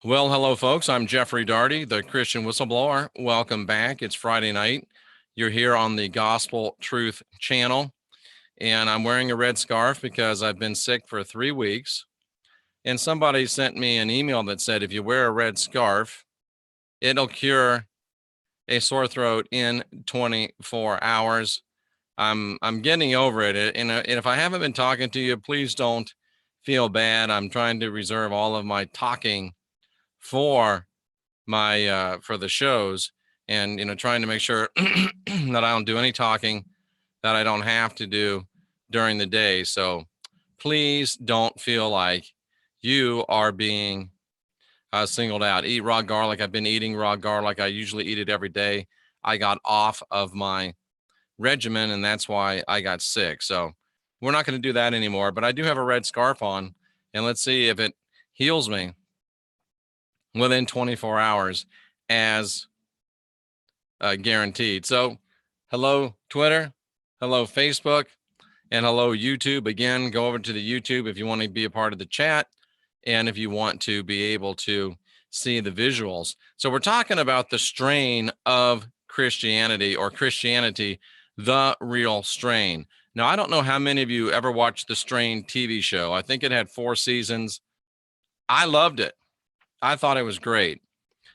Well, hello, folks. I'm Jeffrey Darty, the Christian Whistleblower. Welcome back. It's Friday night. You're here on the Gospel Truth channel, and I'm wearing a red scarf because I've been sick for 3 weeks. And somebody sent me an email that said if you wear a red scarf, it'll cure a sore throat in 24 hours. I'm getting over it. And if I haven't been talking to you, please don't feel bad. I'm trying to reserve all of my talking for for the shows, and trying to make sure that I don't do any talking that I don't have to do during the day. So please don't feel like you are being singled out. Eat raw garlic. I've been eating raw garlic. I usually eat it every day. I got off of my regimen, and that's why I got sick. So we're not going to do that anymore, but I do have a red scarf on, and let's see if it heals me within 24 hours as guaranteed. So hello, Twitter, hello, Facebook, and hello, YouTube. Again, go over to the YouTube if you want to be a part of the chat and if you want to be able to see the visuals. So we're talking about the strain of Christianity, or Christianity, the real strain. Now, I don't know how many of you ever watched the Strain TV show. I think it had 4 seasons. I loved it. I thought it was great.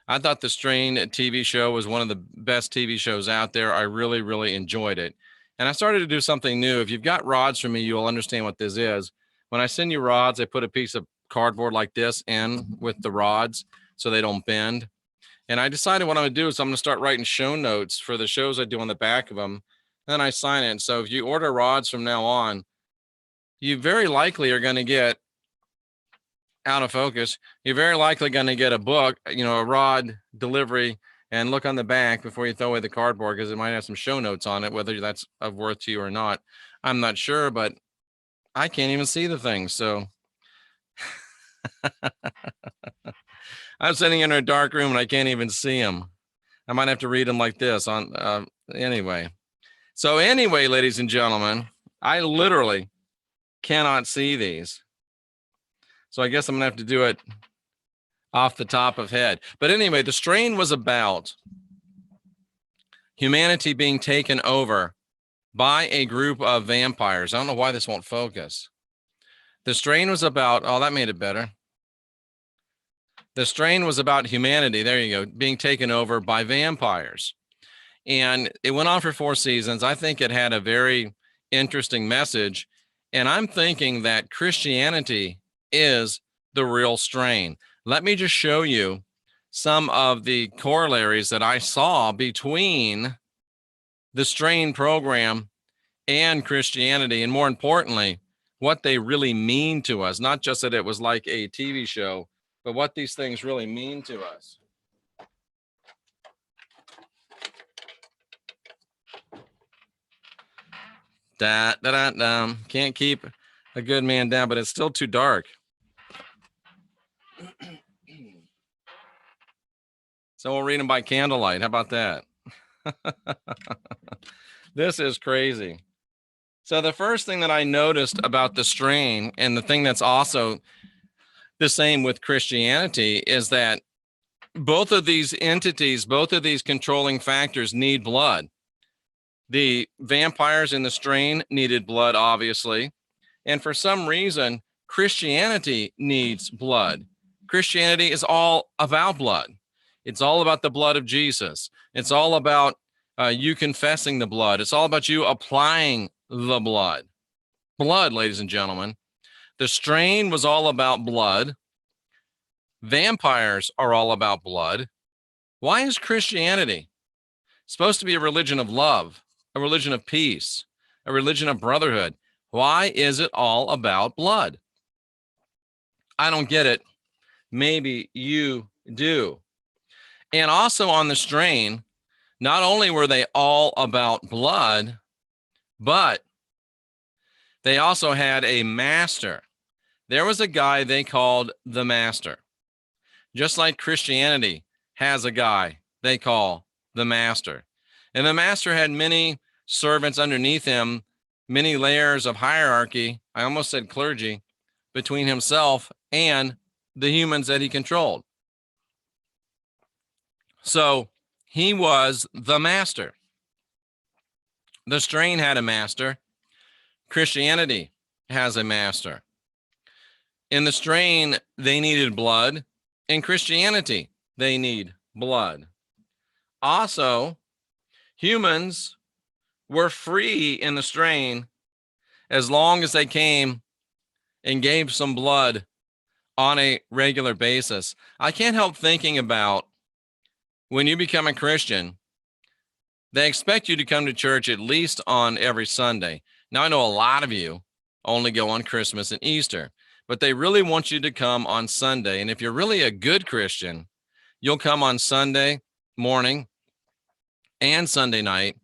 I thought the Strain TV show was one of the best TV shows out there. I really, really enjoyed it. And I started to do something new. If you've got rods from me, you'll understand what this is. When I send you rods, I put a piece of cardboard like this in with the rods so they don't bend. And I decided what I'm going to do is I'm going to start writing show notes for the shows I do on the back of them. Then I sign it. So if you order rods from now on, you very likely are going to get out of focus. You're very likely going to get a book, a rod delivery, and look on the back before you throw away the cardboard, because it might have some show notes on it, whether that's of worth to you or not. I'm not sure, but I can't even see the thing. So I'm sitting in a dark room and I can't even see them. I might have to read them like this on anyway. So anyway, ladies and gentlemen, I literally cannot see these. So I guess I'm gonna have to do it off the top of head. But anyway, the strain was about humanity being taken over by a group of vampires. I don't know why this won't focus. The strain was about, oh, that made it better. The strain was about humanity, there you go, being taken over by vampires. And it went on for 4 seasons. I think it had a very interesting message. And I'm thinking that Christianity is the real strain. Let me just show you some of the corollaries that I saw between the strain program and Christianity, and more importantly, what they really mean to us. Not just that it was like a TV show, but what these things really mean to us. Can't keep a good man down, but it's still too dark. So we'll read them by candlelight. How about that? This is crazy. So the first thing that I noticed about the strain, and the thing that's also the same with Christianity, is that both of these entities, both of these controlling factors need blood. The vampires in the strain needed blood, obviously. And for some reason, Christianity needs blood. Christianity is all about blood. It's all about the blood of Jesus. It's all about you confessing the blood. It's all about you applying the blood. Blood, ladies and gentlemen. The strain was all about blood. Vampires are all about blood. Why is Christianity supposed to be a religion of love, a religion of peace, a religion of brotherhood? Why is it all about blood? I don't get it. Maybe you do. And also on the strain, not only were they all about blood, but they also had a master. There was a guy they called the master. Just like Christianity has a guy they call the master. And the master had many servants underneath him, many layers of hierarchy, I almost said clergy, between himself and the humans that he controlled. So he was the master. The strain had a master. Christianity has a master. In the strain, they needed blood. In Christianity, they need blood. Also, humans were free in the strain as long as they came and gave some blood on a regular basis. I can't help thinking about when you become a Christian, they expect you to come to church at least on every Sunday. Now, I know a lot of you only go on Christmas and Easter, but they really want you to come on Sunday. And if you're really a good Christian, you'll come on Sunday morning and Sunday night,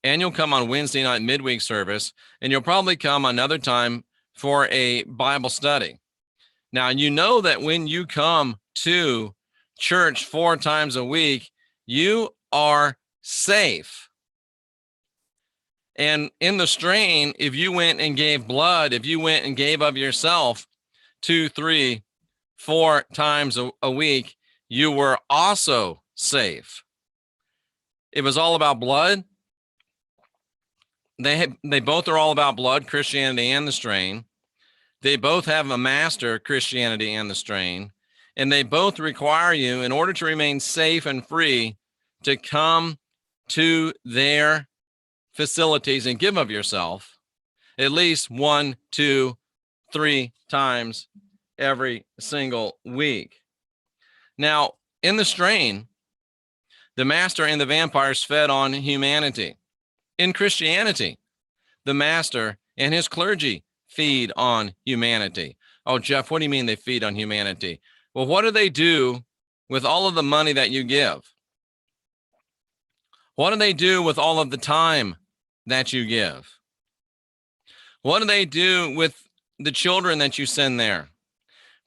and you'll come on Wednesday night midweek service, and you'll probably come another time for a Bible study. Now, you know that when you come to church 4 times a week, you are safe. And in the strain, if you went and gave blood, if you went and gave of yourself 2, 3, 4 times a week, you were also safe. It was all about blood. They both are all about blood, Christianity and the strain. They both have a master, Christianity and the strain, and they both require you, in order to remain safe and free, to come to their facilities and give of yourself at least 1, 2, 3 times every single week. Now, in the strain, the master and the vampires fed on humanity. In Christianity, the master and his clergy feed on humanity. Oh, Jeff, what do you mean they feed on humanity? Well, what do they do with all of the money that you give? What do they do with all of the time that you give? What do they do with the children that you send there?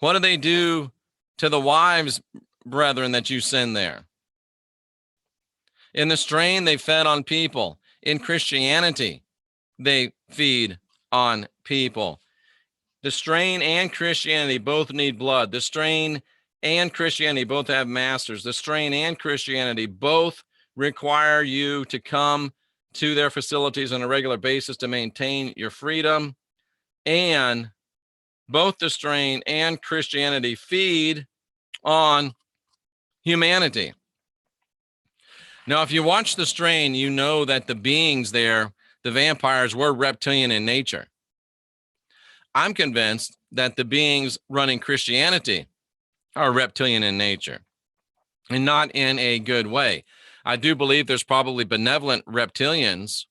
What do they do to the wives, brethren, that you send there? In the strain, they fed on people. In Christianity, they feed on people. The strain and Christianity both need blood. The strain and Christianity both have masters. The strain and Christianity both require you to come to their facilities on a regular basis to maintain your freedom. And both the strain and Christianity feed on humanity. Now, if you watch the strain, you know that the beings there, the vampires, were reptilian in nature. I'm convinced that the beings running Christianity are reptilian in nature, and not in a good way. I do believe there's probably benevolent reptilians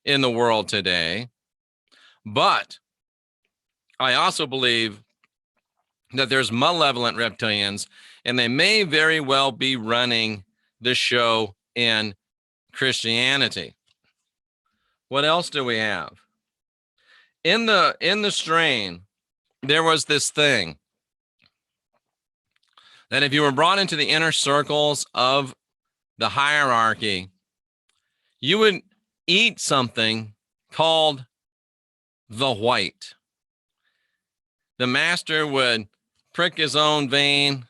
in the world today, but I also believe that there's malevolent reptilians, and they may very well be running the show in Christianity. What else do we have? In the strain, there was this thing that if you were brought into the inner circles of the hierarchy, you would eat something called the white. The master would prick his own vein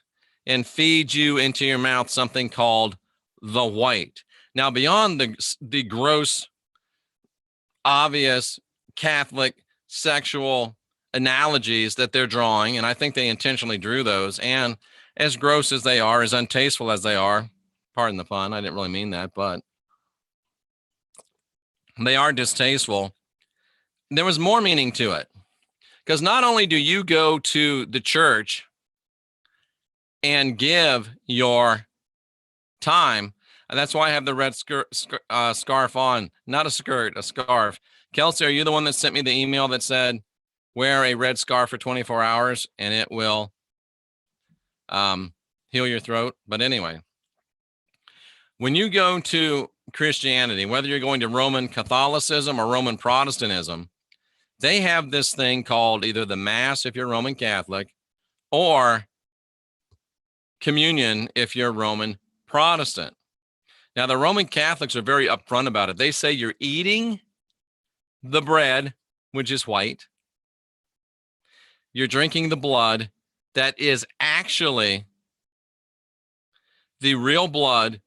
and feed you into your mouth something called the white. Now, beyond the gross, obvious Catholic sexual analogies that they're drawing, and I think they intentionally drew those, and as gross as they are, as untasteful as they are, pardon the pun, I didn't really mean that, but they are distasteful. There was more meaning to it, because not only do you go to the church and give your time, and that's why I have the red scarf on, not a skirt, a scarf. Kelsey, are you the one that sent me the email that said, wear a red scarf for 24 hours and it will heal your throat? But anyway, when you go to Christianity, whether you're going to Roman Catholicism or Roman Protestantism, they have this thing called either the Mass if you're Roman Catholic, or communion if you're Roman Protestant. Now, the Roman Catholics are very upfront about it. They say you're eating the bread, which is white. You're drinking the blood that is actually the real blood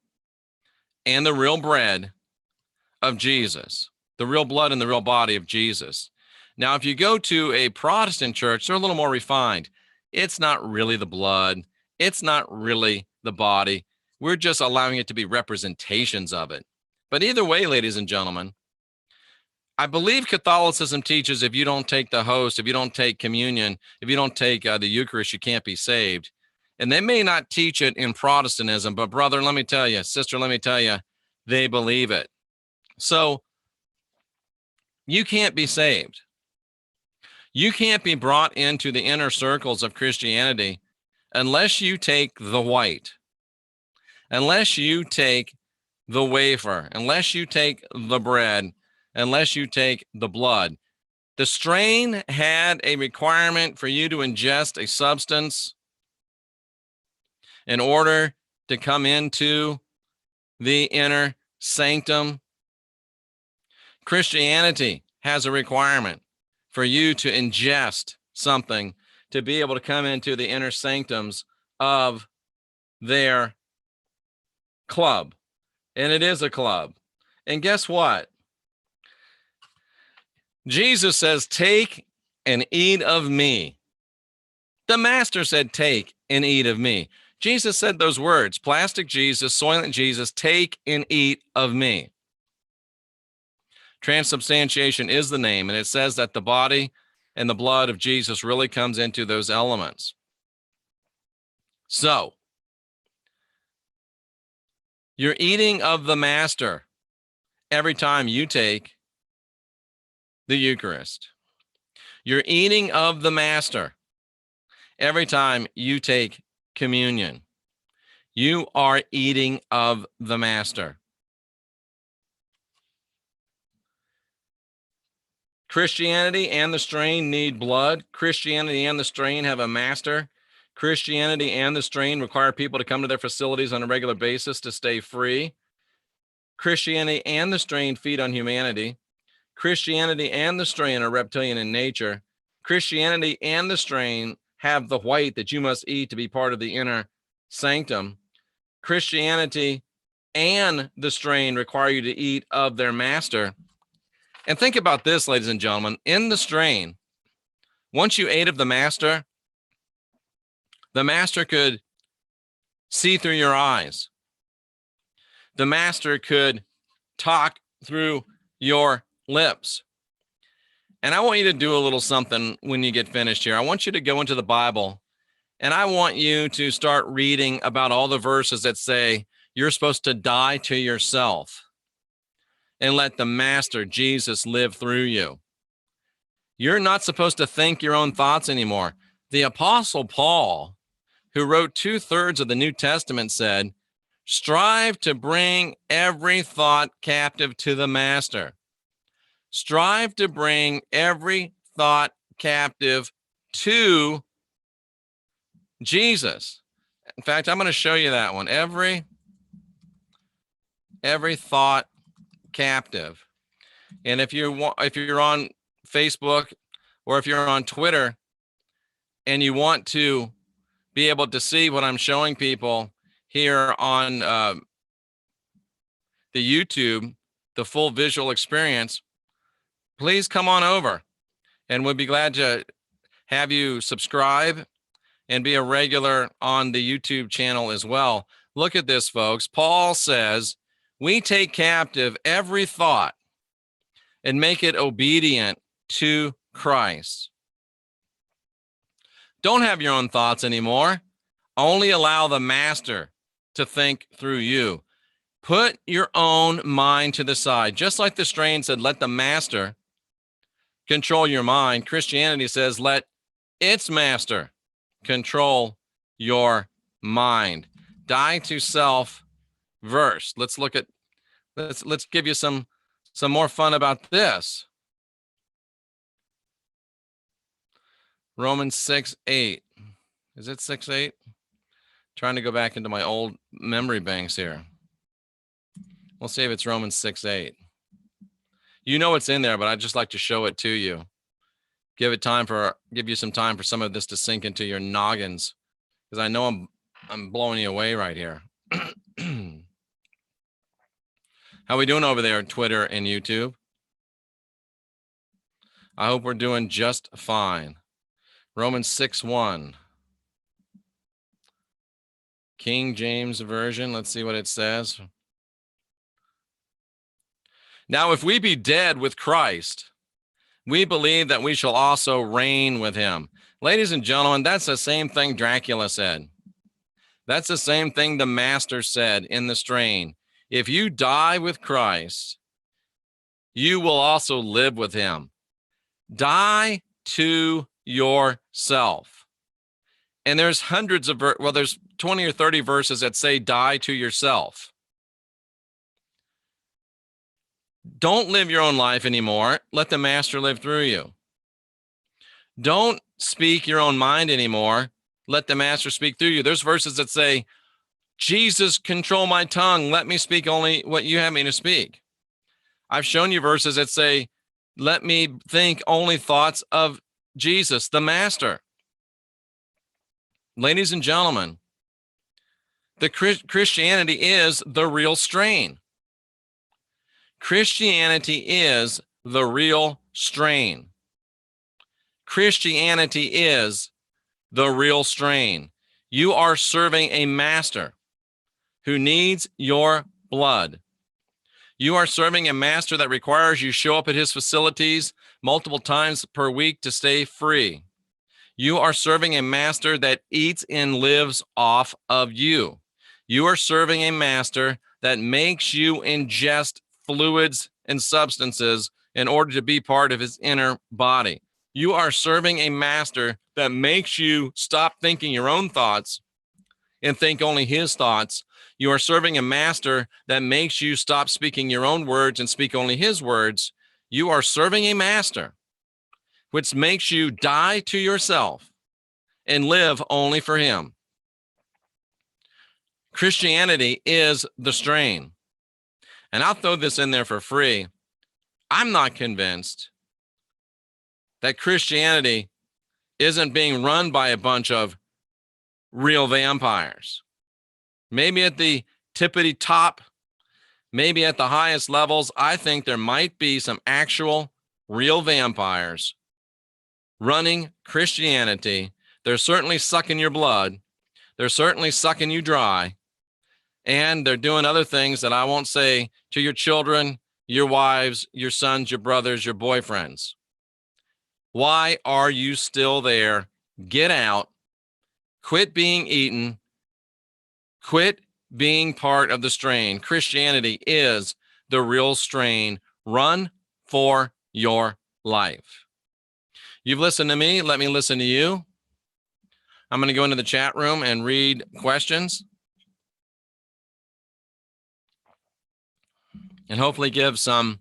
and the real bread of Jesus, the real blood and the real body of Jesus. Now, if you go to a Protestant church, they're a little more refined. It's not really the blood. It's not really the body. We're just allowing it to be representations of it. But either way, ladies and gentlemen, I believe Catholicism teaches if you don't take the host, if you don't take communion, if you don't take the Eucharist, you can't be saved. And they may not teach it in Protestantism, but brother, let me tell you, sister, let me tell you, they believe it. So you can't be saved. You can't be brought into the inner circles of Christianity unless you take the white, unless you take the wafer, unless you take the bread, unless you take the blood. The strain had a requirement for you to ingest a substance in order to come into the inner sanctum. Christianity has a requirement for you to ingest something to be able to come into the inner sanctums of their club. And it is a club. And guess what? Jesus says, take and eat of me. The master said, take and eat of me. Jesus said those words, plastic Jesus, soylent Jesus, take and eat of me. Transubstantiation is the name, and it says that the body and the blood of Jesus really comes into those elements. So, you're eating of the master every time you take the Eucharist. You're eating of the master every time you take communion. You are eating of the master. Christianity and the strain need blood. Christianity and the strain have a master. Christianity and the strain require people to come to their facilities on a regular basis to stay free. Christianity and the strain feed on humanity. Christianity and the strain are reptilian in nature. Christianity and the strain have the white that you must eat to be part of the inner sanctum. Christianity and the strain require you to eat of their master. And think about this, ladies and gentlemen. In the strain, once you ate of the master could see through your eyes. The master could talk through your lips. And I want you to do a little something when you get finished here. I want you to go into the Bible, and I want you to start reading about all the verses that say you're supposed to die to yourself and let the master, Jesus, live through you. You're not supposed to think your own thoughts anymore. The Apostle Paul, who wrote 2/3 of the New Testament, said, strive to bring every thought captive to the master. Strive to bring every thought captive to Jesus. In fact, I'm going to show you that one. Every thought captive. And if you're on Facebook or if you're on Twitter and you want to be able to see what I'm showing people here on the YouTube, the full visual experience, please come on over, and we'll be glad to have you subscribe and be a regular on the YouTube channel as well. Look at this, folks. Paul says, we take captive every thought and make it obedient to Christ. Don't have your own thoughts anymore. Only allow the master to think through you. Put your own mind to the side. Just like the strain said, let the master control your mind. Christianity says, let its master control your mind. Die to self verse. Let's give you some more fun about this. Romans 6:8. Is it 6:8? Trying to go back into my old memory banks here. We'll see if it's Romans 6:8. You know it's in there, but I'd just like to show it to you. Give you some time for some of this to sink into your noggins, because I know I'm blowing you away right here. How we doing over there on Twitter and YouTube? I hope we're doing just fine. Romans 6:1. King James Version. Let's see what it says. Now, if we be dead with Christ, we believe that we shall also reign with him. Ladies and gentlemen, that's the same thing Dracula said. That's the same thing the master said in the strain. If you die with Christ, you will also live with him. Die to yourself. And there's hundreds of, there's 20 or 30 verses that say die to yourself. Don't live your own life anymore. Let the master live through you. Don't speak your own mind anymore. Let the master speak through you. There's verses that say, Jesus, control my tongue. Let me speak only what you have me to speak. I've shown you verses that say, let me think only thoughts of Jesus, the master. Ladies and gentlemen, the Christianity is the real strain. Christianity is the real strain. Christianity is the real strain. You are serving a master who needs your blood. You are serving a master that requires you show up at his facilities multiple times per week to stay free. You are serving a master that eats and lives off of you. You are serving a master that makes you ingest fluids and substances in order to be part of his inner body. You are serving a master that makes you stop thinking your own thoughts and think only his thoughts. You are serving a master that makes you stop speaking your own words and speak only his words. You are serving a master which makes you die to yourself and live only for him. Christianity is the strain. And I'll throw this in there for free. I'm not convinced that Christianity isn't being run by a bunch of real vampires. Maybe at the tippity top, maybe at the highest levels, I think there might be some actual real vampires running Christianity. They're certainly sucking your blood. They're certainly sucking you dry. And they're doing other things that I won't say to your children, your wives, your sons, your brothers, your boyfriends. Why are you still there? Get out. Quit being eaten. Quit being part of the strain. Christianity is the real strain. Run for your life. You've listened to me. Let me listen to you. I'm going to go into the chat room and read questions and hopefully give some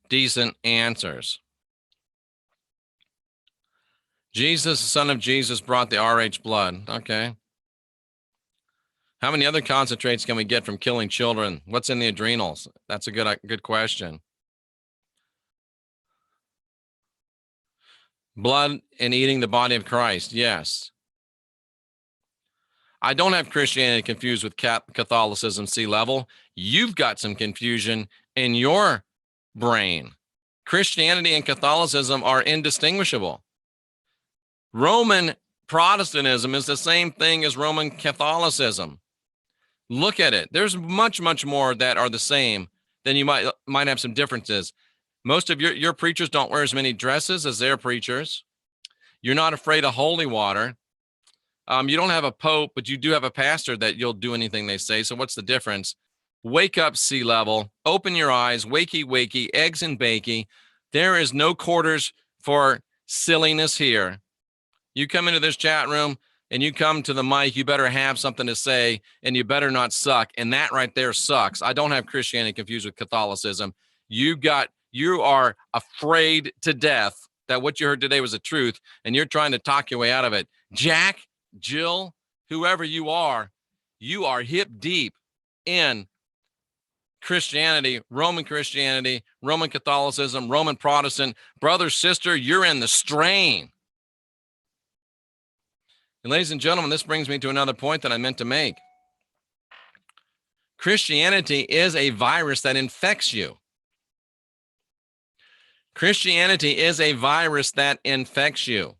decent answers. Jesus, the son of Jesus, brought the RH blood. Okay. How many other concentrates can we get from killing children? What's in the adrenals? That's a good question. Blood and eating the body of Christ. Yes. I don't have Christianity confused with Catholicism, C-level. You've got some confusion in your brain. Christianity and Catholicism are indistinguishable. Roman Protestantism is the same thing as Roman Catholicism. Look at it. There's much, much more that are the same than you might have some differences. Most of your preachers don't wear as many dresses as their preachers. You're not afraid of holy water. You don't have a pope, but you do have a pastor that you'll do anything they say. So what's the difference? Wake up, C-level. Open your eyes. Wakey, wakey, eggs and bakey. There is no quarters for silliness here. You come into this chat room and you come to the mic, you better have something to say and you better not suck. And that right there sucks. I don't have Christianity confused with Catholicism. You are afraid to death that what you heard today was the truth and you're trying to talk your way out of it. Jack, Jill, whoever you are hip deep in Christianity, Roman Catholicism, Roman Protestant. Brother, sister, you're in the strain. And ladies and gentlemen, this brings me to another point that I meant to make. Christianity is a virus that infects you. Christianity is a virus that infects you.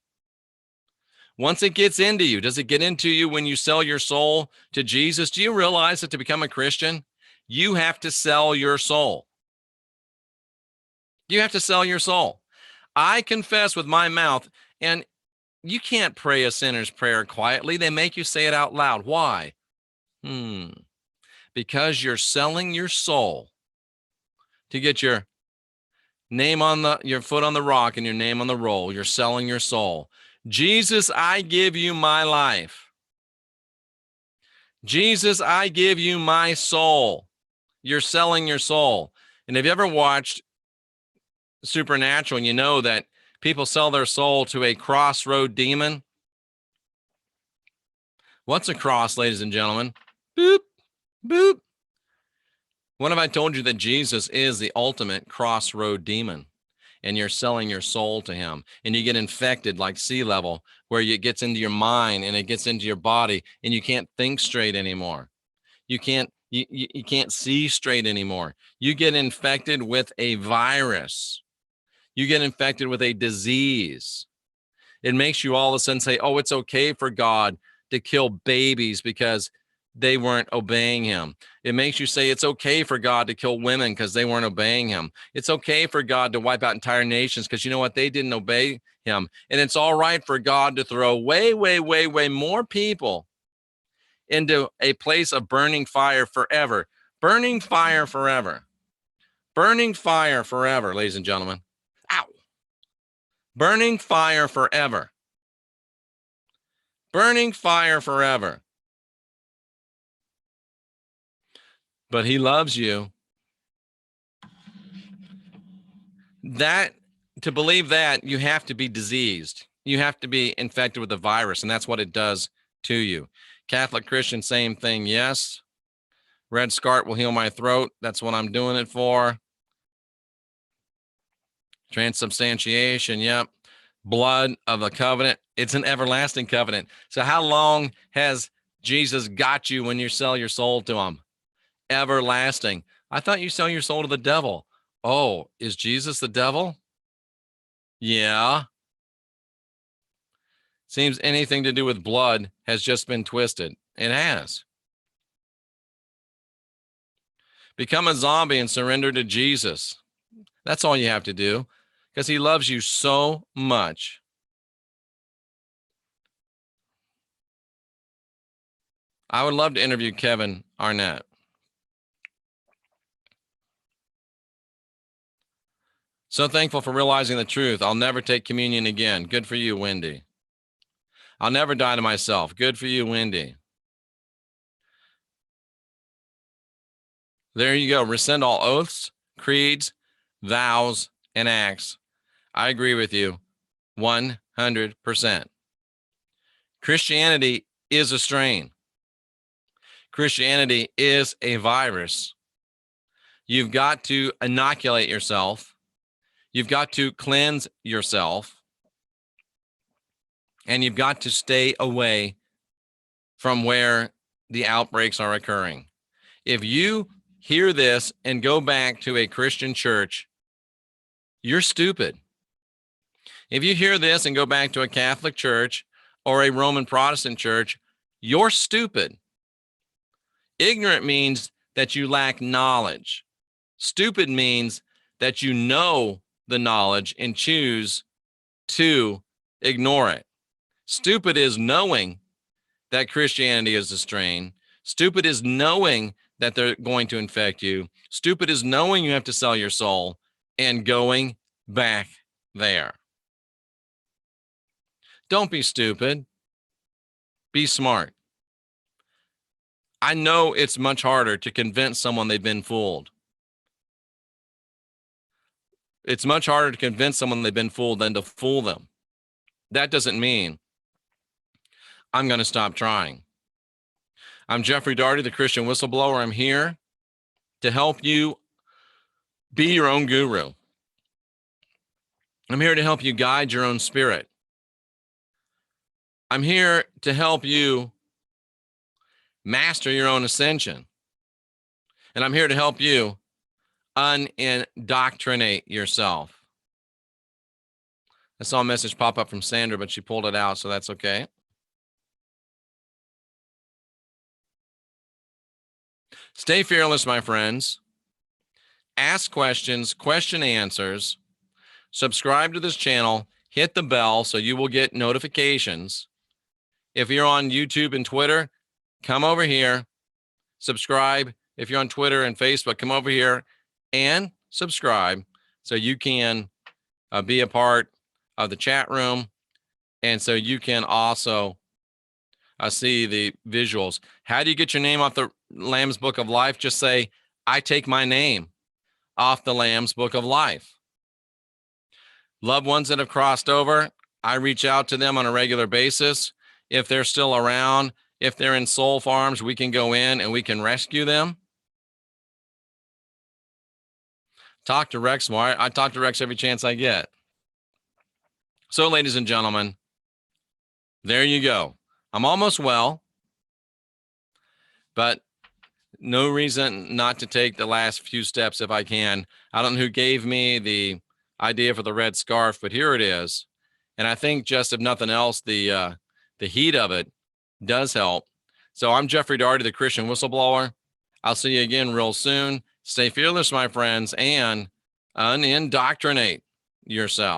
Once it gets into you, does it get into you when you sell your soul to Jesus? Do you realize that to become a Christian, you have to sell your soul? You have to sell your soul. I confess with my mouth, and you can't pray a sinner's prayer quietly. They make you say it out loud. Why? Because you're selling your soul to get your name on your foot on the rock and your name on the roll. You're selling your soul. Jesus, I give you my life. Jesus, I give you my soul. You're selling your soul. And have you ever watched Supernatural and you know that people sell their soul to a crossroad demon? What's a cross, ladies and gentlemen? Boop, boop. What if I told you that Jesus is the ultimate crossroad demon and you're selling your soul to him and you get infected like sea level where it gets into your mind and it gets into your body and you can't think straight anymore. You can't see straight anymore. You get infected with a virus. You get infected with a disease. It makes you all of a sudden say, oh, it's okay for God to kill babies because they weren't obeying him. It makes you say it's okay for God to kill women because they weren't obeying him. It's okay for God to wipe out entire nations because you know what? They didn't obey him. And it's all right for God to throw way, way, way, way more people into a place of burning fire forever. Burning fire forever. Burning fire forever, ladies and gentlemen. Ow. Burning fire forever. Burning fire forever. But he loves you. That, to believe that, you have to be diseased. You have to be infected with the virus, and that's what it does to you. Catholic Christian, same thing. Yes. Red Scarlet will heal my throat. That's what I'm doing it for. Transubstantiation. Yep. Blood of the covenant. It's an everlasting covenant. So how long has Jesus got you when you sell your soul to him? Everlasting. I thought you sell your soul to the devil. Oh, is Jesus the devil? Yeah. Seems anything to do with blood has just been twisted. It has. Become a zombie and surrender to Jesus. That's all you have to do because he loves you so much. I would love to interview Kevin Arnett. So thankful for realizing the truth. I'll never take communion again. Good for you, Wendy. I'll never die to myself. Good for you, Wendy. There you go. Rescind all oaths, creeds, vows, and acts. I agree with you 100%. Christianity is a strain. Christianity is a virus. You've got to inoculate yourself. You've got to cleanse yourself. And you've got to stay away from where the outbreaks are occurring. If you hear this and go back to a Christian church, you're stupid. If you hear this and go back to a Catholic church or a Roman Protestant church, you're stupid. Ignorant means that you lack knowledge. Stupid means that you know the knowledge and choose to ignore it. Stupid is knowing that Christianity is a strain. Stupid is knowing that they're going to infect you. Stupid is knowing you have to sell your soul and going back there. Don't be stupid. Be smart. I know it's much harder to convince someone they've been fooled. It's much harder to convince someone they've been fooled than to fool them. That doesn't mean I'm going to stop trying. I'm Jeffrey Daugherty, the Christian Whistleblower. I'm here to help you be your own guru. I'm here to help you guide your own spirit. I'm here to help you master your own ascension. And I'm here to help you unindoctrinate yourself. I saw a message pop up from Sandra, but she pulled it out, so that's okay. Stay fearless, my friends. Ask questions, question answers. Subscribe to this channel. Hit the bell so you will get notifications. If you're on YouTube and Twitter, come over here, subscribe. If you're on Twitter and Facebook, come over here and subscribe so you can be a part of the chat room. And so you can also see the visuals. How do you get your name off the Lamb's Book of Life? Just say, I take my name off the Lamb's Book of Life. Loved ones that have crossed over, I reach out to them on a regular basis. If they're still around, if they're in soul farms, we can go in and we can rescue them. Talk to Rex more. I talk to Rex every chance I get. So, ladies and gentlemen, there you go. I'm almost well, but no reason not to take the last few steps if I can. I don't know who gave me the idea for the red scarf, but here it is. And I think just if nothing else, the heat of it does help. So I'm Jeffrey Daugherty, the Christian Whistleblower. I'll see you again real soon. Stay fearless, my friends, and unindoctrinate yourself.